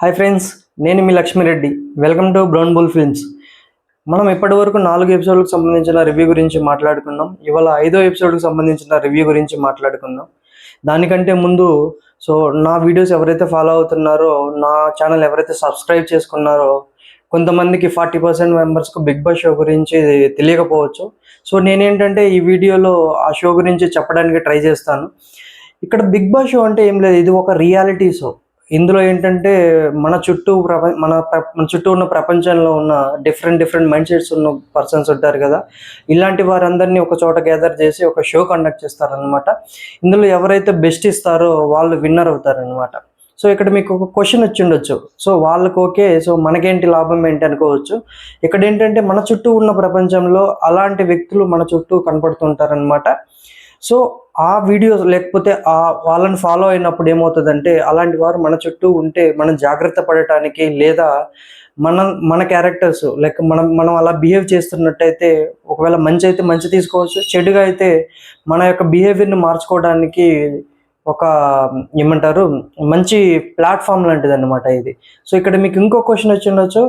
Hi friends, నేను మీ Lakshmi Reddy. Welcome to Brown Bull Films. మనం ఇప్పటివరకు 4 ఎపిసోడ్లకు సంబంధించిన రివ్యూ గురించి మాట్లాడుకున్నాం. ఇవాళ 5వ ఎపిసోడ్కి సంబంధించిన రివ్యూ గురించి మాట్లాడుకుందాం. దానికంటే ముందు నా వీడియోస్ ఎవరైతే ఫాలో అవుతున్నారో, నా ఛానల్ ఎవరైతే సబ్స్క్రైబ్ చేసుకున్నారో, కొంతమందికి 40% మెంబర్స్కు బిగ్ బాస్ షో గురించి తెలియకపోవచ్చు. నేనేంటంటే ఈ వీడియోలో ఆ షో గురించి చెప్పడానికి ట్రై చేస్తాను. ఇక్కడ బిగ్ బాస్ షో అంటే ఏం లేదు, ఇది ఒక రియాలిటీ షో. ఇందులో ఏంటంటే మన చుట్టూ మన చుట్టూ ఉన్న ప్రపంచంలో ఉన్న డిఫరెంట్ మైండ్ సెట్స్ ఉన్న పర్సన్స్ ఉంటారు కదా, ఇలాంటి వారందరినీ ఒక చోట గ్యాదర్ చేసి ఒక షో కండక్ట్ చేస్తారనమాట. ఇందులో ఎవరైతే బెస్ట్ ఇస్తారో వాళ్ళు విన్నర్ అవుతారనమాట. ఇక్కడ మీకు ఒక క్వశ్చన్ వచ్చి ఉండొచ్చు, వాళ్ళకి ఓకే, మనకేంటి లాభం ఏంటి అనుకోవచ్చు. ఇక్కడ ఏంటంటే మన చుట్టూ ఉన్న ప్రపంచంలో అలాంటి వ్యక్తులు మన చుట్టూ కనపడుతుంటారనమాట. ఆ వీడియోస్ లేకపోతే వాళ్ళని ఫాలో అయినప్పుడు ఏమవుతుందంటే, అలాంటి వారు మన చుట్టూ ఉంటే మనం జాగ్రత్త పడటానికి, లేదా మన క్యారెక్టర్స్ లైక్ మనం అలా బిహేవ్ చేస్తున్నట్టయితే, ఒకవేళ మంచి అయితే మంచి తీసుకోవచ్చు, చెడుగా అయితే మన యొక్క బిహేవియర్ని మార్చుకోవడానికి ఒక ఏమంటారు మంచి ప్లాట్ఫామ్ లాంటిది అనమాట ఇది. ఇక్కడ మీకు ఇంకో క్వశ్చన్ వచ్చి ఉండొచ్చు,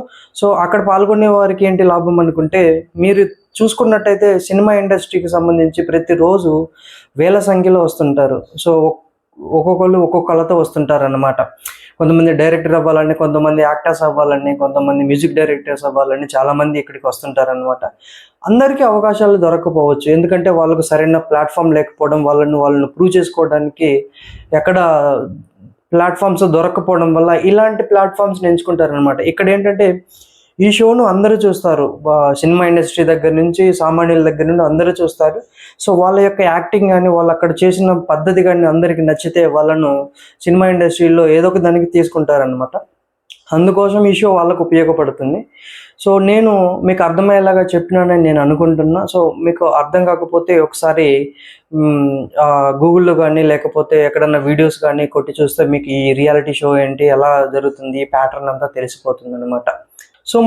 అక్కడ పాల్గొనే వారికి ఏంటి లాభం అనుకుంటే, మీరు చూసుకున్నట్టయితే సినిమా ఇండస్ట్రీకి సంబంధించి ప్రతిరోజు వేల సంఖ్యలో వస్తుంటారు. ఒక్కొక్కళ్ళు ఒక్కొక్క కళతో వస్తుంటారు అన్నమాట. కొంతమంది డైరెక్టర్ అవ్వాలని, కొంతమంది యాక్టర్స్ అవ్వాలని, కొంతమంది మ్యూజిక్ డైరెక్టర్స్ అవ్వాలని చాలామంది ఇక్కడికి వస్తుంటారు అనమాట. అందరికీ అవకాశాలు దొరకకపోవచ్చు, ఎందుకంటే వాళ్ళకు సరైన ప్లాట్ఫామ్ లేకపోవడం, వాళ్ళను ప్రూవ్ చేసుకోవడానికి ఎక్కడ ప్లాట్ఫామ్స్ దొరకకపోవడం వల్ల ఇలాంటి ప్లాట్ఫామ్స్ని ఎంచుకుంటారనమాట. ఇక్కడ ఏంటంటే ఈ షోను అందరూ చూస్తారు, సినిమా ఇండస్ట్రీ దగ్గర నుంచి సామాన్యుల దగ్గర నుండి అందరూ చూస్తారు. వాళ్ళ యొక్క యాక్టింగ్ కానీ, వాళ్ళు అక్కడ చేసిన పద్ధతి కానీ అందరికీ నచ్చితే వాళ్ళను సినిమా ఇండస్ట్రీలో ఏదో ఒక దానికి తీసుకుంటారనమాట. అందుకోసం ఈ షో వాళ్ళకు ఉపయోగపడుతుంది. నేను మీకు అర్థమయ్యేలాగా చెప్పినానని నేను అనుకుంటున్నా. మీకు అర్థం కాకపోతే ఒకసారి గూగుల్లో కానీ లేకపోతే ఎక్కడన్నా వీడియోస్ కానీ కొట్టి చూస్తే మీకు ఈ రియాలిటీ షో ఏంటి, ఎలా జరుగుతుంది, ఈ ప్యాటర్న్ అంతా తెలిసిపోతుంది అనమాట.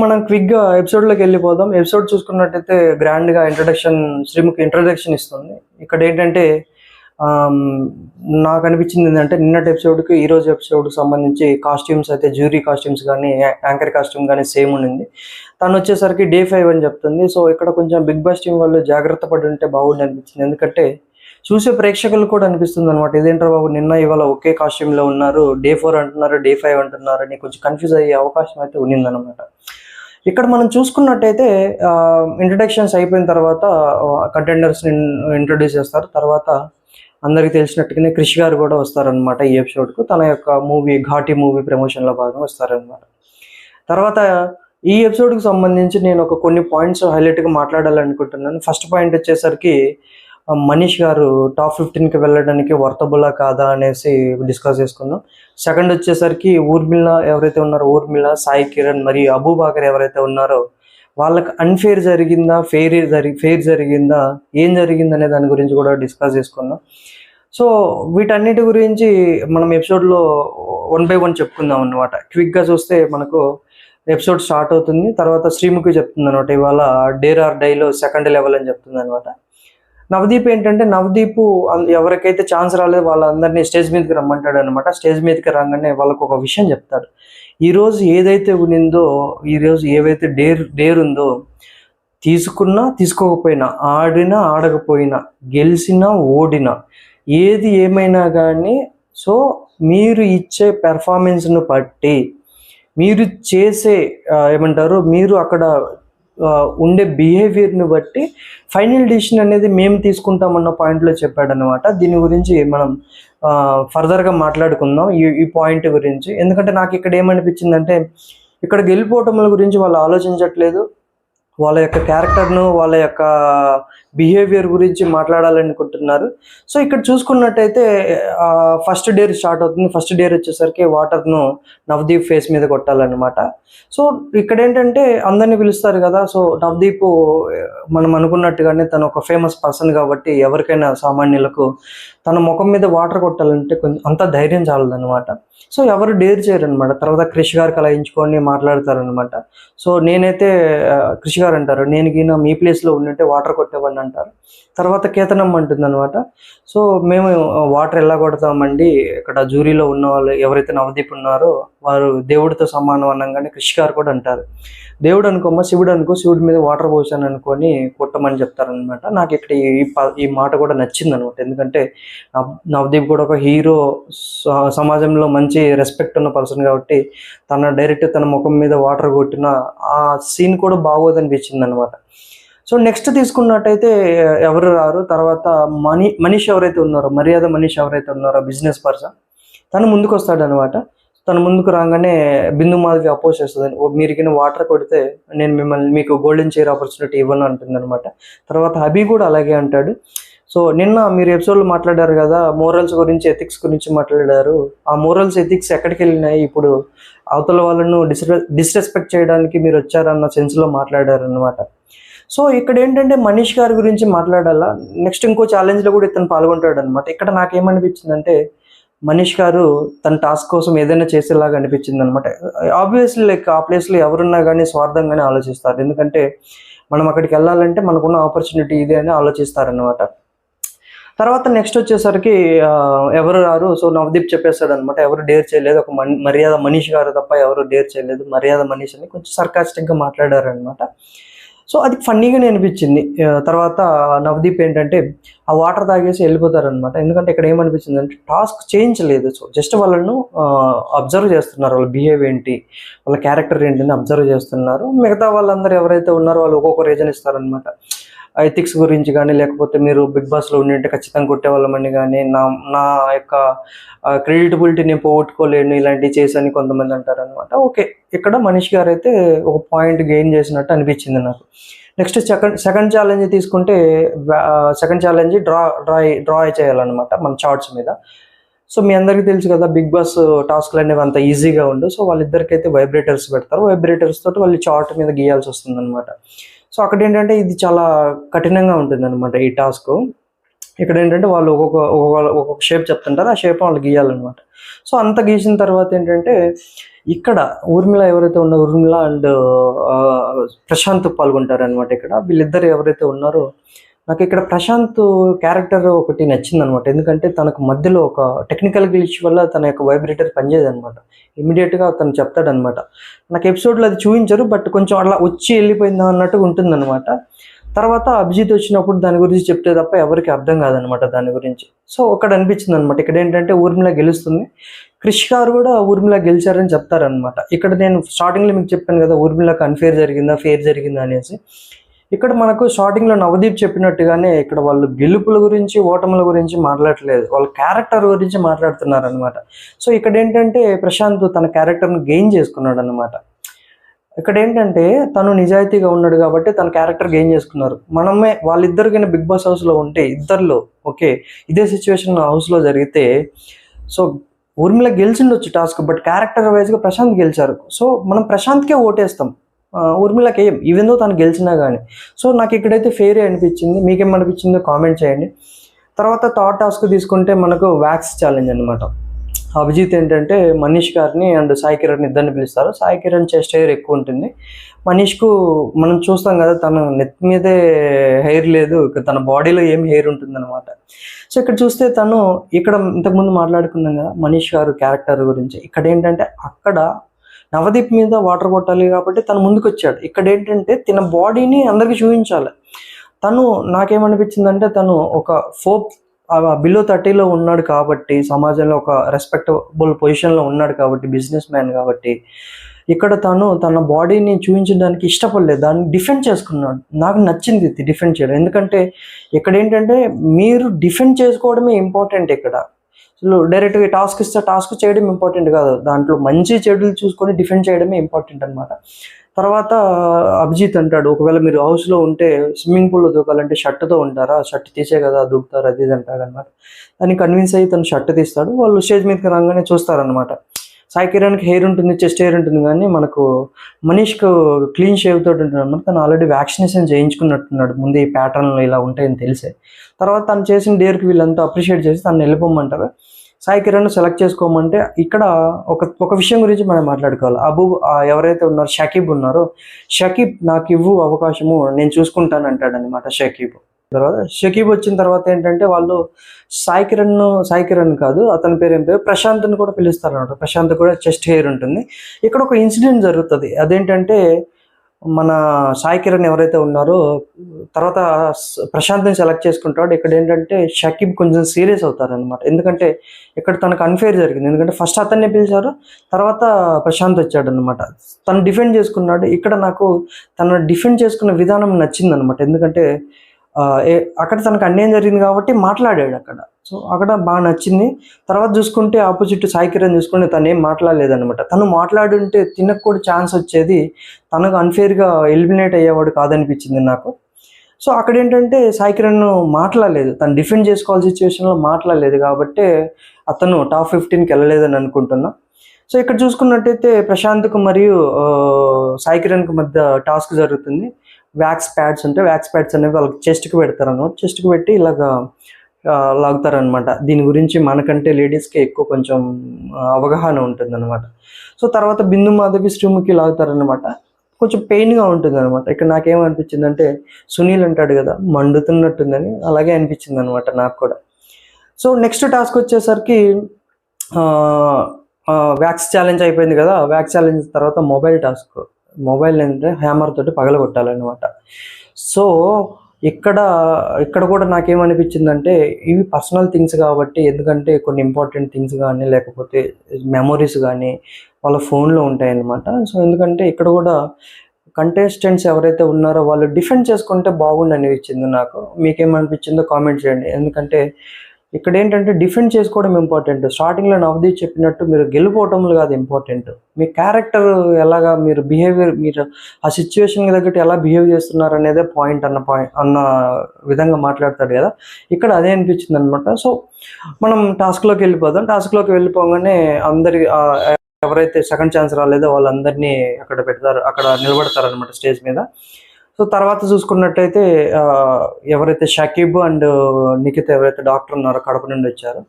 మనం క్విక్గా ఎపిసోడ్లోకి వెళ్ళిపోదాం. ఎపిసోడ్ చూసుకున్నట్టయితే గ్రాండ్గా శ్రీముఖి ఇంట్రడక్షన్ ఇస్తుంది. ఇక్కడ ఏంటంటే నాకు అనిపించింది ఏంటంటే, నిన్నటి ఎపిసోడ్కి ఈరోజు ఎపిసోడ్కి సంబంధించి కాస్ట్యూమ్స్ అయితే జ్యూరీ కాస్ట్యూమ్స్ కానీ యాంకర్ కాస్ట్యూమ్ కానీ సేమ్ ఉండింది. తను వచ్చేసరికి Day 5 అని చెప్తుంది. ఇక్కడ కొంచెం బిగ్ బాస్ టీం వాళ్ళు జాగ్రత్త పడి ఉంటే బాగుండి అనిపించింది. ఎందుకంటే చూసే ప్రేక్షకులు కూడా అనిపిస్తుంది అనమాట, ఇదేంటారు బాబు నిన్న ఇవాళ ఒకే కాస్ట్యూమ్లో ఉన్నారు, Day 4 అంటున్నారు, Day 5 అంటున్నారు అని కొంచెం కన్ఫ్యూజ్ అయ్యే అవకాశం అయితే ఉన్నిందనమాట. ఇక్కడ మనం చూసుకున్నట్టయితే ఇంట్రడక్షన్స్ అయిపోయిన తర్వాత కంటెండర్స్ని ఇంట్రొడ్యూస్ చేస్తారు. తర్వాత అందరికీ తెలిసినట్టుగానే క్రిష్ గారు కూడా వస్తారనమాట ఈ ఎపిసోడ్కు. తన యొక్క ఘాటి మూవీ ప్రమోషన్లో భాగంగా వస్తారనమాట. తర్వాత ఈ ఎపిసోడ్కి సంబంధించి నేను కొన్ని పాయింట్స్ హైలైట్గా మాట్లాడాలనుకుంటున్నాను. ఫస్ట్ పాయింట్ వచ్చేసరికి మనీష్ గారు టాప్ 15కి వెళ్ళడానికి వర్తబులా కాదా అనేసి డిస్కస్ చేసుకుందాం. సెకండ్ వచ్చేసరికి ఊర్మిళ ఎవరైతే ఉన్నారో, ఊర్మిళ, సాయి కిరణ్ మరియు అబూబాకర్ ఎవరైతే ఉన్నారో వాళ్ళకి అన్ఫేర్ జరిగిందా, ఫెయిర్ జరిగిందా, ఏం జరిగింది అనే దాని గురించి కూడా డిస్కస్ చేసుకుందాం. వీటన్నిటి గురించి మనం ఎపిసోడ్లో 1 by 1 చెప్పుకుందాం అనమాట. క్విక్గా చూస్తే మనకు ఎపిసోడ్ స్టార్ట్ అవుతుంది. తర్వాత శ్రీముఖి చెప్తుంది అనమాట, ఇవాళ డేర్ ఆర్ డైలో సెకండ్ లెవెల్ అని చెప్తుంది అనమాట. నవదీప్ ఏంటంటే, ఎవరికైతే ఛాన్స్ రాలేదు వాళ్ళందరినీ స్టేజ్ మీదకి రమ్మంటాడు అనమాట. స్టేజ్ మీదకి రాగానే వాళ్ళకు ఒక విషయం చెప్తాడు. ఈరోజు ఏదైతే ఉన్నిందో, ఈరోజు ఏవైతే డేర్ ఉందో, తీసుకున్నా తీసుకోకపోయినా, ఆడినా ఆడకపోయినా, గెలిచినా ఓడినా, ఏది ఏమైనా కానీ మీరు ఇచ్చే పెర్ఫార్మెన్స్ను బట్టి, మీరు చేసే మీరు అక్కడ ఉండే బిహేవియర్ని బట్టి ఫైనల్ డిసిషన్ అనేది మేము తీసుకుంటామన్న పాయింట్లో చెప్పాడనమాట. దీని గురించి మనం ఫర్దర్గా మాట్లాడుకుందాం ఈ పాయింట్ గురించి. ఎందుకంటే నాకు ఇక్కడ ఏమనిపించిందంటే, ఇక్కడ గెలిపోవటముల గురించి వాళ్ళు ఆలోచించట్లేదు, వాళ్ళ యొక్క క్యారెక్టర్ను, వాళ్ళ యొక్క బిహేవియర్ గురించి మాట్లాడాలనుకుంటున్నారు. ఇక్కడ చూసుకున్నట్టయితే ఫస్ట్ డేర్ స్టార్ట్ అవుతుంది. ఫస్ట్ డేర్ వచ్చేసరికి వాటర్ను నవదీప్ ఫేస్ మీద కొట్టాలన్నమాట. ఇక్కడ ఏంటంటే అందరినీ పిలుస్తారు కదా. నవదీప్ మనం అనుకున్నట్టుగానే తను ఒక ఫేమస్ పర్సన్ కాబట్టి ఎవరికైనా సామాన్యులకు తన ముఖం మీద వాటర్ కొట్టాలంటే కొంచెం అంత ధైర్యం చాలదనమాట. ఎవరు డేర్ చేయరు అనమాట. తర్వాత క్రిష్ గారికి అలా ఎంచుకొని మాట్లాడతారనమాట. నేనైతే క్రిష్ గారు అంటారు, నేను గిన మీ ప్లేస్లో ఉండింటే వాటర్ కొట్టేవాడిని అంటారు. తర్వాత కేతనమ్మ అంటుంది అనమాట. సో మేము వాటర్ ఎలా కొడతామండి, ఇక్కడ జ్యూరీలో ఉన్న వాళ్ళు ఎవరైతే నవదీప్ ఉన్నారో వారు దేవుడితో సమానం అనగానే క్రిష్ గారు కూడా అంటారు, దేవుడు అనుకోమ్మ, శివుడు అనుకో, శివుడి మీద వాటర్ పోసాను అనుకొని కొట్టమని చెప్తారనమాట. నాకు ఇక్కడ ఈ మాట కూడా నచ్చింది అనమాట. ఎందుకంటే నవదీప్ కూడా ఒక హీరో, సమాజంలో మంచి రెస్పెక్ట్ ఉన్న పర్సన్ కాబట్టి డైరెక్ట్ తన ముఖం మీద వాటర్ కొట్టిన ఆ సీన్ కూడా బాగోదనిపించింది అనమాట. సో నెక్స్ట్ తీసుకున్నట్టయితే ఎవరు రారు, తర్వాత మనీష్ ఎవరైతే ఉన్నారో, మర్యాద మనీష్ ఎవరైతే ఉన్నారో బిజినెస్ పర్సన్, తను ముందుకు వస్తాడు అనమాట. తను ముందుకు రాగానే బిందు మాధవి అపోజ్ చేస్తుంది, మీరు వాటర్ కొడితే నేను మీకు గోల్డెన్ చైర్ ఆపర్చునిటీ ఇవ్వను అంటుంది అనమాట. తర్వాత హబీ కూడా అలాగే అంటాడు. సో నిన్న మీరు ఎపిసోడ్లో మాట్లాడారు కదా, మోరల్స్ గురించి, ఎథిక్స్ గురించి మాట్లాడారు. ఆ మోరల్స్ ఎథిక్స్ ఎక్కడికి వెళ్ళినాయి, ఇప్పుడు అవతల వాళ్ళను డిస్రెస్పెక్ట్ చేయడానికి మీరు వచ్చారన్న సెన్స్లో మాట్లాడారు అనమాట. సో ఇక్కడ ఏంటంటే మనీష్ గారి గురించి మాట్లాడాలా, నెక్స్ట్ ఇంకో ఛాలెంజ్లో కూడా ఇతను పాల్గొంటాడు అనమాట. ఇక్కడ నాకేమనిపించిందంటే మనీష్ గారు తన టాస్క్ కోసం ఏదైనా చేసేలాగా అనిపించింది అనమాట. ఆబ్వియస్లీ లైక్ ఆ ప్లేస్లో ఎవరున్నా కానీ స్వార్థంగానే ఆలోచిస్తారు, ఎందుకంటే మనం అక్కడికి వెళ్ళాలంటే మనకున్న ఆపర్చునిటీ ఇదే అని ఆలోచిస్తారనమాట. తర్వాత నెక్స్ట్ వచ్చేసరికి ఎవరు రారు. సో నవదీప్ చెప్పేస్తాడు అనమాట, ఎవరు డేర్ చేయలేదు, ఒక మర్యాద మనీష్ గారు తప్ప ఎవరు డేర్ చేయలేదు, మర్యాద మనీష్ అని కొంచెం సర్కాస్టిక్గా మాట్లాడారనమాట. సో అది ఫన్నీగానే అనిపించింది. తర్వాత నవదీప్ ఏంటంటే ఆ వాటర్ తాగేసి వెళ్ళిపోతారనమాట. ఎందుకంటే ఇక్కడ ఏమనిపించింది అంటే టాస్క్ చేయించలేదు, సో జస్ట్ వాళ్ళను అబ్జర్వ్ చేస్తున్నారు, వాళ్ళ బిహేవ్ ఏంటి, వాళ్ళ క్యారెక్టర్ ఏంటి అబ్జర్వ్ చేస్తున్నారు. మిగతా వాళ్ళందరూ ఎవరైతే ఉన్నారో వాళ్ళు ఒక్కొక్క రీజన్ ఇస్తారనమాట. ఎథిక్స్ గురించి కానీ, లేకపోతే మీరు బిగ్ బాస్లో ఉండింటే ఖచ్చితంగా కొట్టేవాళ్ళమని కానీ, నా యొక్క క్రెడిటబిలిటీ నేను పోగొట్టుకోలేను ఇలాంటివి చేసని కొంతమంది అంటారనమాట. ఓకే, ఇక్కడ మనీష్ గారు అయితే ఒక పాయింట్ గెయిన్ చేసినట్టు అనిపించింది నాకు. నెక్స్ట్ సెకండ్ ఛాలెంజ్ తీసుకుంటే, సెకండ్ ఛాలెంజ్ డ్రా చేయాలన్నమాట మన చార్ట్స్ మీద. సో మీ అందరికీ తెలుసు కదా, బిగ్ బాస్ టాస్క్లు అనేవి అంత ఈజీగా ఉండవు. సో వాళ్ళిద్దరికైతే వైబ్రేటర్స్ పెడతారు, వైబ్రేటర్స్ తోటి వాళ్ళు చార్ట్ మీద గీయాల్సి వస్తుంది అనమాట. సో అక్కడ ఏంటంటే ఇది చాలా కఠినంగా ఉంటుంది అనమాట ఈ టాస్క్. ఇక్కడ ఏంటంటే వాళ్ళు ఒక్కొక్క షేప్ చెప్తుంటారు, ఆ షేప్ వాళ్ళు గీయాలన్నమాట. సో అంత గీసిన తర్వాత ఏంటంటే ఇక్కడ ఊర్మిళ ఎవరైతే ఉన్నారో, ఊర్మిళ అండ్ ప్రశాంత్ పాల్గొంటారు అనమాట. ఇక్కడ వీళ్ళిద్దరు ఎవరైతే ఉన్నారో, నాకు ఇక్కడ ప్రశాంత్ క్యారెక్టర్ ఒకటి నచ్చింది అనమాట. ఎందుకంటే తనకు మధ్యలో ఒక టెక్నికల్ గ్లిచ్ వల్ల తన యొక్క వైబ్రేటర్ పనిచేయదు అనమాట. ఇమీడియట్గా తను చెప్తాడనమాట. నాకు ఎపిసోడ్లో అది చూపించరు, బట్ కొంచెం అలా వచ్చి వెళ్ళిపోయిందా అన్నట్టుగా ఉంటుందన్నమాట. తర్వాత అభిజిత్ వచ్చినప్పుడు దాని గురించి చెప్తే తప్ప ఎవరికి అర్థం కాదనమాట దాని గురించి. సో ఒకటి అనిపించింది అనమాట, ఇక్కడ ఏంటంటే ఊర్మిళ గెలుస్తుంది, క్రిష్ గారు కూడా ఊర్మిళ గెలిచారని చెప్తారనమాట. ఇక్కడ నేను స్టార్టింగ్లో మీకు చెప్పాను కదా, ఊర్మిళకు అన్ఫేర్ జరిగిందా, ఫేర్ జరిగిందా అనేసి. ఇక్కడ మనకు స్టార్టింగ్లో నవదీప్ చెప్పినట్టుగానే ఇక్కడ వాళ్ళు గెలుపుల గురించి, ఓటముల గురించి మాట్లాడట్లేదు, వాళ్ళ క్యారెక్టర్ గురించి మాట్లాడుతున్నారు అనమాట. సో ఇక్కడ ఏంటంటే ప్రశాంత్ తన క్యారెక్టర్ని గెయిన్ చేసుకున్నాడు అనమాట. ఇక్కడ ఏంటంటే తను నిజాయితీగా ఉన్నాడు కాబట్టి తన క్యారెక్టర్ గెయిన్ చేసుకున్నారు. మనమే వాళ్ళిద్దరికైనా బిగ్ బాస్ హౌస్లో ఉంటే, ఇద్దరిలో ఓకే ఇదే సిచ్యువేషన్ హౌస్లో జరిగితే, సో ఊర్మిళ గెలిచిండొచ్చు టాస్క్, బట్ క్యారెక్టర్ వైజ్గా ప్రశాంత్ గెలిచారు. సో మనం ప్రశాంత్కే ఓటేస్తాం, ఊర్మిళకి ఏం ఈవెందో తను గెలిచినా కానీ. సో నాకు ఇక్కడైతే ఫెయిరే అనిపించింది. మీకేమనిపించిందో కామెంట్ చేయండి. తర్వాత థర్డ్ టాస్క్ తీసుకుంటే మనకు వ్యాక్స్ ఛాలెంజ్ అనమాట. అభిజిత్ ఏంటంటే మనీష్ గారిని అండ్ సాయి కిరణ్ ఇద్దరిని పిలుస్తారు. సాయి కిరణ్ చెస్ట్ హెయిర్ ఎక్కువ ఉంటుంది, మనీష్కు మనం చూస్తాం కదా తన నెత్తి మీదే హెయిర్ లేదు, తన బాడీలో ఏం హెయిర్ ఉంటుంది అనమాట. సో ఇక్కడ చూస్తే తను ఇక్కడ ఇంతకుముందు మాట్లాడుకున్నాం కదా మనీష్ గారు క్యారెక్టర్ గురించి. ఇక్కడ ఏంటంటే అక్కడ నవదీప్ మీద వాటర్ కొట్టాలి కాబట్టి తను ముందుకు వచ్చాడు. ఇక్కడ ఏంటంటే తన బాడీని అందరికీ చూపించాలి. తను నాకేమనిపించిందంటే తను ఒక బిలో 30లో ఉన్నాడు కాబట్టి, సమాజంలో ఒక రెస్పెక్టబుల్ పొజిషన్లో ఉన్నాడు కాబట్టి, బిజినెస్ మ్యాన్ కాబట్టి, ఇక్కడ తను తన బాడీని చూపించడానికి ఇష్టపడలేదు, దాన్ని డిఫెండ్ చేసుకున్నాడు. నాకు నచ్చింది ఇది డిఫెండ్ చేయడం. ఎందుకంటే ఇక్కడ ఏంటంటే మీరు డిఫెండ్ చేసుకోవడమే ఇంపార్టెంట్. ఇక్కడ డైరెక్ట్గా టాస్క్ ఇస్తే టాస్క్ చేయడం ఇంపార్టెంట్ కాదు, దాంట్లో మంచి చెడులు చూసుకొని డిఫెండ్ చేయడమే ఇంపార్టెంట్ అనమాట. తర్వాత అభిజిత్ అంటాడు, ఒకవేళ మీరు హౌస్లో ఉంటే స్విమ్మింగ్ పూల్లో దూకాలంటే షర్ట్తో ఉంటారా, షర్ట్ తీసే కదా దూకుతారు, అది ఇది అంటాడు అనమాట. దాన్ని కన్విన్స్ అయ్యి తను షర్ట్ తీస్తాడు. వాళ్ళు స్టేజ్ మీదకి రాగానే చూస్తారనమాట. సాయి కిరణ్కి హెయిర్ ఉంటుంది, చెస్ట్ హెయిర్ ఉంటుంది, కానీ మనకు మనీష్కు క్లీన్ షేవ్ తోటి ఉంటుంది అనమాట. తను ఆల్రెడీ వ్యాక్సినేషన్ చేయించుకున్నట్టున్నాడు, ముందు ఈ ప్యాటర్న్లో ఇలా ఉంటాయని తెలిసే. తర్వాత తను చేసిన డేర్కి వీళ్ళంతా అప్రిషియేట్ చేసి తను వెళ్ళిపోమంటారు. సాయి కిరణ్ సెలెక్ట్ చేసుకోమంటే ఇక్కడ ఒక విషయం గురించి మనం మాట్లాడుకోవాలి. ఎవరైతే ఉన్నారో షకీబ్ ఉన్నారో, షకీబ్ నాకు ఇవ్వు అవకాశము, నేను చూసుకుంటాను అంటాడనమాట షకీబ్. తర్వాత షకీబ్ వచ్చిన తర్వాత ఏంటంటే వాళ్ళు సాయి కిరణ్ కాదు, అతని పేరు ఏం పేరు ప్రశాంత్ని కూడా పిలుస్తారనమాట. ప్రశాంత్ కూడా చెస్ట్ హెయిర్ ఉంటుంది. ఇక్కడ ఒక ఇన్సిడెంట్ జరుగుతుంది. అదేంటంటే మన సాయి కిరణ్ ఎవరైతే ఉన్నారో తర్వాత ప్రశాంత్ని సెలెక్ట్ చేసుకుంటాడు. ఇక్కడ ఏంటంటే షకీబ్ కొంచెం సీరియస్ అవుతారనమాట. ఎందుకంటే ఇక్కడ తనకు అన్ఫేర్ జరిగింది. ఎందుకంటే ఫస్ట్ అతన్ని పిలిచారు, తర్వాత ప్రశాంత్ వచ్చాడు అనమాట. తను డిఫెండ్ చేసుకున్నాడు. ఇక్కడ నాకు తను డిఫెండ్ చేసుకున్న విధానం నచ్చింది అనమాట. ఎందుకంటే అక్కడ తనకు అన్యాయం జరిగింది కాబట్టి మాట్లాడాడు అక్కడ. సో అక్కడ బాగా నచ్చింది. తర్వాత చూసుకుంటే ఆపోజిట్ సాయి కిరణ్ చూసుకుంటే తను ఏం మాట్లాడలేదనమాట. తను మాట్లాడుంటే తినకు కూడా ఛాన్స్ వచ్చేది, తనకు అన్ఫేర్గా ఎలిమినేట్ అయ్యేవాడు కాదనిపించింది నాకు. సో అక్కడ ఏంటంటే సాయి కిరణ్ మాట్లాడలేదు, తను డిఫెండ్ చేసుకోవాల్సిన సిచ్యువేషన్లో మాట్లాడలేదు కాబట్టి అతను టాప్ 15కి వెళ్ళలేదని అనుకుంటున్నా. సో ఇక్కడ చూసుకున్నట్టయితే ప్రశాంత్కు మరియు సాయి కిరణ్కి మధ్య టాస్క్ జరుగుతుంది. వ్యాక్స్ ప్యాడ్స్ ఉంటాయి, వ్యాక్స్ ప్యాడ్స్ అనేవి వాళ్ళకి చెస్ట్కి పెడతారు అనమాట. చెస్ట్కి పెట్టి ఇలాగా లాగుతారనమాట. దీని గురించి మనకంటే లేడీస్కి ఎక్కువ కొంచెం అవగాహన ఉంటుంది అనమాట. సో తర్వాత బిందు మాధవి శ్రీముఖి లాగుతారనమాట. కొంచెం పెయిన్గా ఉంటుంది అనమాట. ఇక్కడ నాకేమనిపించింది అంటే సునీల్ అంటాడు కదా, మండుతున్నట్టుందని అలాగే అనిపించింది అనమాట నాకు కూడా. సో నెక్స్ట్ టాస్క్ వచ్చేసరికి వ్యాక్స్ ఛాలెంజ్ అయిపోయింది కదా. వ్యాక్స్ ఛాలెంజ్ తర్వాత మొబైల్ ఏంటంటే హ్యామర్ తోటి పగలగొట్టాలన్నమాట. సో ఇక్కడ కూడా నాకేమనిపించిందంటే ఇవి పర్సనల్ థింగ్స్ కాబట్టి, ఎందుకంటే కొన్ని ఇంపార్టెంట్ థింగ్స్ కానీ లేకపోతే మెమొరీస్ కానీ వాళ్ళ ఫోన్లో ఉంటాయన్నమాట. సో ఎందుకంటే ఇక్కడ కూడా కంటెస్టెంట్స్ ఎవరైతే ఉన్నారో వాళ్ళు డిఫెండ్ చేసుకుంటే బాగుండి అనిపించింది నాకు. మీకేమనిపించిందో కామెంట్ చేయండి. ఎందుకంటే ఇక్కడ ఏంటంటే డిఫెండ్ చేసుకోవడం ఇంపార్టెంట్. స్టార్టింగ్లో నవదీప్ చెప్పినట్టు మీరు గెలుపోవటంలో కాదు ఇంపార్టెంట్, మీ క్యారెక్టర్ ఎలాగా, మీరు ఆ సిచ్యువేషన్కి తగ్గట్టు ఎలా బిహేవ్ చేస్తున్నారు అనేదే పాయింట్ అన్న విధంగా మాట్లాడతాడు కదా. ఇక్కడ అదే అనిపించింది అనమాట. సో మనం టాస్క్లోకి వెళ్ళిపోదాం. టాస్క్లోకి వెళ్ళిపోగానే ఎవరైతే సెకండ్ ఛాన్స్ రాలేదో వాళ్ళందరినీ అక్కడ నిలబడతారు అనమాట స్టేజ్ మీద. సో తర్వాత చూసుకున్నట్టయితే ఎవరైతే షకీబ్ అండ్ నిఖిత ఎవరైతే డాక్టర్ ఉన్నారో కడప నుండి వచ్చారో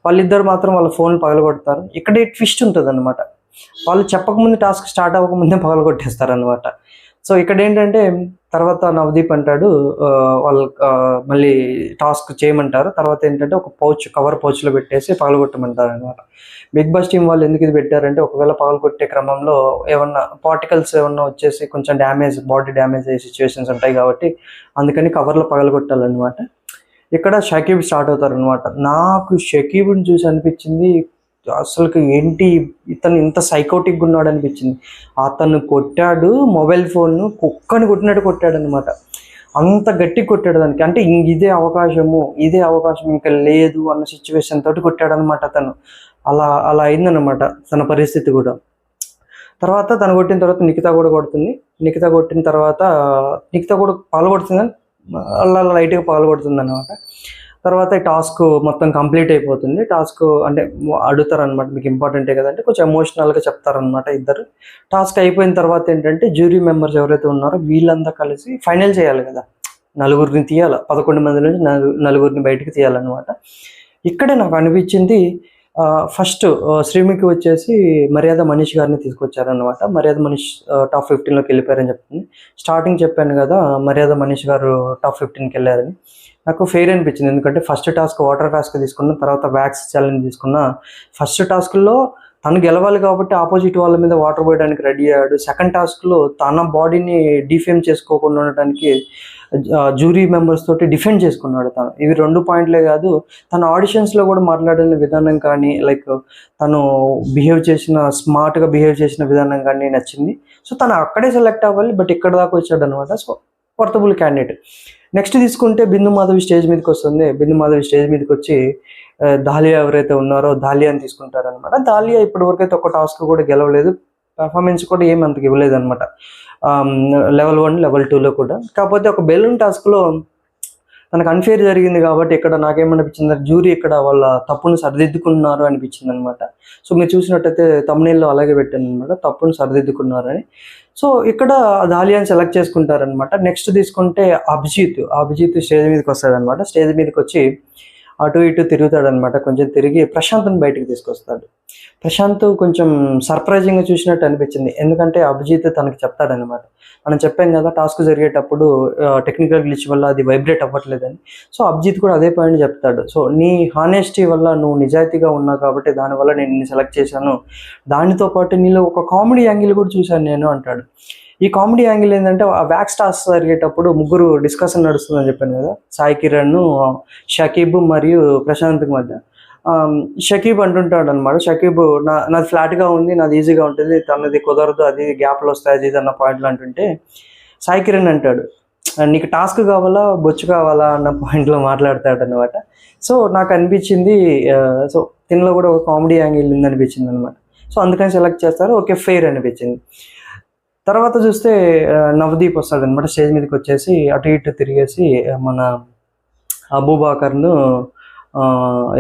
వాళ్ళిద్దరు మాత్రం వాళ్ళ ఫోన్ పగలగొడతారు. ఇక్కడే ట్విస్ట్ ఉంటుంది అనమాట. వాళ్ళు చెప్పకముందు టాస్క్ స్టార్ట్ అవ్వకముందే పగలగొట్టేస్తారు అనమాట. సో ఇక్కడ ఏంటంటే తర్వాత నవదీప్ అంటాడు వాళ్ళు మళ్ళీ టాస్క్ చేయమంటారు. తర్వాత ఏంటంటే ఒక కవర్ పౌచ్లో పెట్టేసి పగలగొట్టమంటారు అనమాట. బిగ్ బాస్ టీం వాళ్ళు ఎందుకు ఇది పెట్టారంటే ఒకవేళ పగలగొట్టే క్రమంలో ఏమన్నా పార్టికల్స్ ఏమన్నా వచ్చేసి కొంచెం బాడీ డ్యామేజ్ అయ్యే సిచ్యువేషన్స్ ఉంటాయి కాబట్టి అందుకని కవర్లో పగలగొట్టాలన్నమాట. ఇక్కడ షకీబ్ స్టార్ట్ అవుతారు అనమాట. నాకు షకీబ్ని చూసి అనిపించింది అసలుకి ఏంటి ఇతను ఇంత సైకోటిక్గా ఉన్నాడు అనిపించింది. అతను కొట్టాడు మొబైల్ ఫోన్ను కుక్కని కొట్టినట్టు కొట్టాడు అనమాట. అంత గట్టి కొట్టాడు దానికి. అంటే ఇదే అవకాశం ఇంకా లేదు అన్న సిచ్యువేషన్ తోటి కొట్టాడు అనమాట అతను. అలా అయిందనమాట తన పరిస్థితి కూడా. తర్వాత తను కొట్టిన తర్వాత నిఖిత కూడా కొడుతుంది. నిఖిత కొట్టిన తర్వాత నిఖిత కూడా పాల్గొడుతుంది, అలా లైట్గా పాల్గొడుతుంది అనమాట. తర్వాత ఈ టాస్క్ మొత్తం కంప్లీట్ అయిపోతుంది. టాస్క్ అంటే అడుగుతారనమాట, మీకు ఇంపార్టెంటే కదంటే కొంచెం ఎమోషనల్గా చెప్తారనమాట ఇద్దరు. టాస్క్ అయిపోయిన తర్వాత ఏంటంటే జ్యూరీ మెంబర్స్ ఎవరైతే ఉన్నారో వీళ్ళంతా కలిసి ఫైనల్ చేయాలి కదా, నలుగురిని తీయాలి. 11 మంది నుంచి నలుగురిని బయటికి తీయాలన్నమాట. ఇక్కడే నాకు అనిపించింది ఫస్ట్ శ్రీముఖి వచ్చేసి మర్యాద మనీష్ గారిని తీసుకొచ్చారనమాట. మర్యాద మనీష్ టాప్ 15లోకి వెళ్ళిపోయారని చెప్తుంది. స్టార్టింగ్ చెప్పాను కదా మర్యాద మనీష్ గారు టాప్ 15కి వెళ్ళారని. నాకు ఫెయిర్ అనిపించింది. ఎందుకంటే ఫస్ట్ టాస్క్ వాటర్ టాస్క్ తీసుకున్న, తర్వాత వ్యాక్స్ ఛాలెంజ్ తీసుకున్న. ఫస్ట్ టాస్క్లో తను గెలవాలి కాబట్టి ఆపోజిట్ వాళ్ళ మీద వాటర్ పోయడానికి రెడీ అయ్యాడు. సెకండ్ టాస్క్లో తన బాడీని డిఫేమ్ చేసుకోకుండా ఉండటానికి జ్యూరీ మెంబర్స్ తోటి డిఫెండ్ చేసుకున్నాడు తను. ఇవి 2 పాయింట్లే కాదు, తన ఆడిషన్స్లో కూడా మాట్లాడిన విధానం కానీ లైక్ తను స్మార్ట్గా బిహేవ్ చేసిన విధానం కానీ నచ్చింది. సో తను అక్కడే సెలెక్ట్ అవ్వాలి, బట్ ఇక్కడ దాకా వచ్చాడు అనమాట. So worthable candidate. నెక్స్ట్ తీసుకుంటే బిందు మాధవి స్టేజ్ మీదకి వస్తుంది. బిందు మాధవి స్టేజ్ మీదకి వచ్చి దాలియా ఎవరైతే ఉన్నారో దాలియాని తీసుకుంటారనమాట. దాలియా ఇప్పటివరకు అయితే ఒక టాస్క్ కూడా గెలవలేదు, పర్ఫార్మెన్స్ కూడా ఏమి అంతకు ఇవ్వలేదు అనమాట లెవెల్ 1 లెవెల్ 2లో కూడా. కాకపోతే ఒక బెలూన్ టాస్క్లో తనకు అన్ఫేర్ జరిగింది కాబట్టి ఇక్కడ నాకేమనిపించింది, జ్యూరీ ఇక్కడ వాళ్ళ తప్పును సరిదిద్దుకున్నారు అనిపించింది అనమాట. సో మీరు చూసినట్టయితే తమ్నైల్లో అలాగే పెట్టాను అనమాట, తప్పును సరిదిద్దుకున్నారని. సో ఇక్కడ దాలియాని సెలెక్ట్ చేసుకుంటారనమాట. నెక్స్ట్ తీసుకుంటే అభిజిత్ స్టేజ్ మీదకి వస్తాడు అనమాట. స్టేజ్ మీదకి వచ్చి అటు ఇటు తిరుగుతాడనమాట. కొంచెం తిరిగి ప్రశాంత్‌ని బయటికి తీసుకొస్తాడు. ప్రశాంత్ కొంచెం సర్ప్రైజింగ్‌గా చూసినట్టు అనిపించింది. ఎందుకంటే అభిజిత్ తనకి చెప్తాడనమాట. మనం చెప్పాం కదా! టాస్క్ జరిగేటప్పుడు టెక్నికల్ గ్లిచ్ వల్ల అది వైబ్రేట్ అవ్వట్లేదని. సో, అభిజిత్ కూడా అదే పాయింట్ చెప్తాడు. సో, నీ హానెస్టీ వల్ల నువ్వు నిజాయితీగా ఉన్నావు కాబట్టి దానివల్ల నేను నిన్ను సెలెక్ట్ చేశాను. దానితో పాటు నీలో ఒక కామెడీ యాంగిల్ కూడా చూశాను నేను అంటాడు. ఈ కామెడీ యాంగిల్ ఏందంటే ఆ వ్యాక్స్ టాస్క్ జరిగేటప్పుడు ముగ్గురు డిస్కషన్ నడుస్తుందని చెప్పాను కదా! సాయి కిరణ్, షకీబ్ మరియు ప్రశాంత్‌కి మధ్య. షకీబ్ అంటుంటాడనమాట. షకీబ్ నాది ఫ్లాట్‌గా ఉంది. నాది ఈజీగా ఉంటుంది. తనది కుదరదు. అది గ్యాప్‌లు వస్తాయి. అది ఇది అన్న పాయింట్లు అంటుంటే సాయి కిరణ్ అంటాడు, నీకు టాస్క్ కావాలా? బొచ్చు కావాలా? అన్న పాయింట్‌లో మాట్లాడతాడనమాట. సో, నాకనిపించింది సో, దీనిలో కూడా ఒక కామెడీ యాంగిల్ ఉందనిపించిందనమాట. సో, అందుకని సెలెక్ట్ చేస్తారు. ఓకే. ఫెయిర్ అనిపించింది. తర్వాత చూస్తే నవదీప్ వస్తాడనమాట. స్టేజ్ మీదకొచ్చేసి అటు ఇటు తిరిగేసి మన అబూబకర్‌ను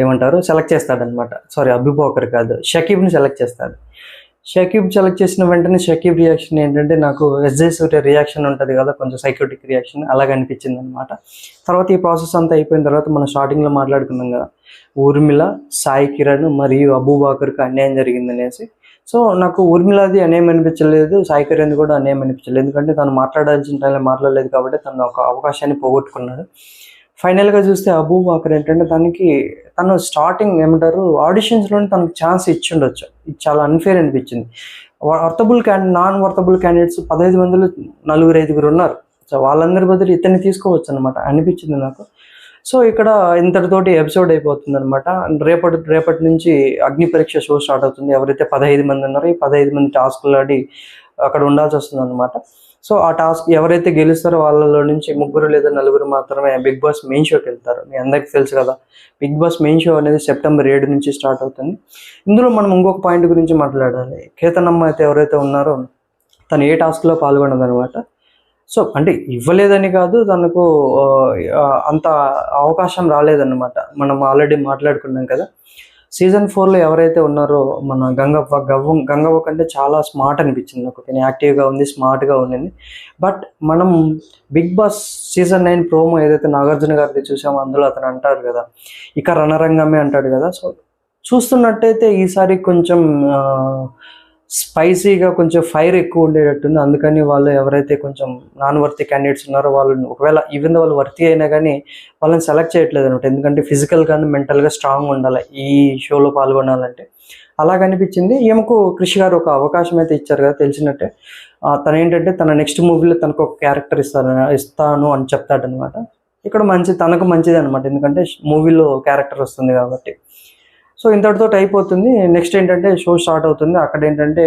ఏమంటారు సెలెక్ట్ చేస్తాడనమాట. సారీ, అబూబకర్ కాదు, షకీబ్‌ని సెలెక్ట్ చేస్తాడు. షకీబ్ సెలెక్ట్ చేసిన వెంటనే షకీబ్ రియాక్షన్ ఏంటంటే నాకు ఎస్‌జే సూర్య రియాక్షన్ ఉంటది కదా! కొంచెం సైకోటిక్ రియాక్షన్ అలాగ అనిపించిందనమాట. తర్వాత ఈ ప్రాసెస్ అంతా అయిపోయిన తర్వాత మనం స్టార్టింగ్‌లో మాట్లాడుకున్నాం కదా! ఊర్మిళ, సాయి కిరణ్ మరియు అబూబకర్‌కి అన్యాయం జరిగిందనేసి. సో, నాకు ఊర్మిళది అన్యాయం అనిపించలేదు. సాయి కిరణ్‌ది కూడా అన్యాయం అనిపించలేదు. ఎందుకంటే తను మాట్లాడాల్సిన టైంలో మాట్లాడలేదు కాబట్టి తను ఒక అవకాశాన్ని పోగొట్టుకున్నాడు. ఫైనల్‌గా చూస్తే అబూబకర్ ఏంటంటే తను స్టార్టింగ్ ఏమంటారు ఆడిషన్స్‌లోనే తనకు ఛాన్స్ ఇచ్చుండొచ్చు. ఇది చాలా అన్‌ఫెయిర్ అనిపించింది. నాన్ వర్తబుల్ క్యాండిడేట్స్ 15 మందిలో నలుగురు, ఐదుగురు ఉన్నారు. సో, వాళ్ళందరి బదులు ఇతన్ని తీసుకోవచ్చనమాట అనిపించింది నాకు. సో, ఇక్కడ ఇంతటితోటి ఎపిసోడ్ అయిపోతుందనమాట. రేపటి నుంచి అగ్ని పరీక్ష షో స్టార్ట్ అవుతుంది. ఎవరైతే 15 మంది ఉన్నారో ఈ 15 మంది టాస్క్‌లు ఆడి అక్కడ ఉండాల్సొస్తుందనమాట. సో, ఆ టాస్క్ ఎవరైతే గెలుస్తారో వాళ్ళలో నుంచి ముగ్గురు లేదా నలుగురు మాత్రమే బిగ్ బాస్ మెయిన్ షోకెళ్తారు. మీ అందరికీ తెలుసు కదా! బిగ్ బాస్ మెయిన్ షో అనేది సెప్టెంబర్ 7 నుంచి స్టార్ట్ అవుతుంది. ఇందులో మనం ఇంకొక పాయింట్ గురించి మాట్లాడాలి. కేతనమ్మ అయితే ఎవరైతే ఉన్నారో తను ఏ టాస్క్‌లో పాల్గొనదనమాట. సో, అంటే ఇవ్వలేదని కాదు, తనకు అంత అవకాశం రాలేదన్నమాట. మనం ఆల్రెడీ మాట్లాడుకున్నాం కదా! సీజన్ 4లో ఎవరైతే ఉన్నారో మన గంగవ్వ కంటే చాలా స్మార్ట్ అనిపించింది నాకు. తను యాక్టివ్‌గా ఉంది, స్మార్ట్‌గా ఉండింది. బట్ మనం బిగ్ బాస్ సీజన్ 9 ప్రోమో ఏదైతే నాగార్జున గారిది చూసామో అందులో అతను అంటారు కదా! ఇక రణరంగమే అంటాడు కదా! సో, చూస్తున్నట్టయితే ఈసారి కొంచెం స్పైసీగా కొంచెం ఫైర్ ఎక్కువ ఉండేటట్టుంది. అందుకని వాళ్ళు ఎవరైతే కొంచెం నాన్ వర్తీ క్యాండిడేట్స్ ఉన్నారో వాళ్ళని ఒకవేళ ఈవెన్ దో వాళ్ళు వర్తీ అయినా కానీ వాళ్ళని సెలెక్ట్ చేయట్లేదనమాట. ఎందుకంటే ఫిజికల్‌గాను, మెంటల్‌గా స్ట్రాంగ్ ఉండాలి ఈ షోలో పాల్గొనాలంటే. అలాగనిపించింది. ఈమెకు కృషి గారు ఒక అవకాశం అయితే ఇచ్చారు కదా! తెలిసినట్టే. తనేంటంటే తన నెక్స్ట్ మూవీలో తనకు ఒక క్యారెక్టర్ ఇస్తాను అని చెప్తాడనమాట. ఇక్కడ తనకు మంచిదనమాట. ఎందుకంటే మూవీలో క్యారెక్టర్ వస్తుంది కాబట్టి. సో, ఇంతటితోటి అయిపోతుంది. నెక్స్ట్ ఏంటంటే షో స్టార్ట్ అవుతుంది. అక్కడేంటంటే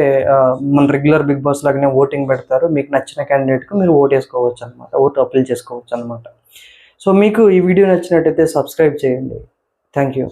మన రెగ్యులర్ బిగ్ బాస్ లాగానే ఓటింగ్ పెడతారు. మీకు నచ్చిన క్యాండిడేట్‌కి మీరు ఓటేసుకోవచ్చనమాట. ఓటు అప్పీల్ చేసుకోవచ్చనమాట. సో, మీకు ఈ వీడియో నచ్చినట్టయితే సబ్స్క్రైబ్ చేయండి. Thank you.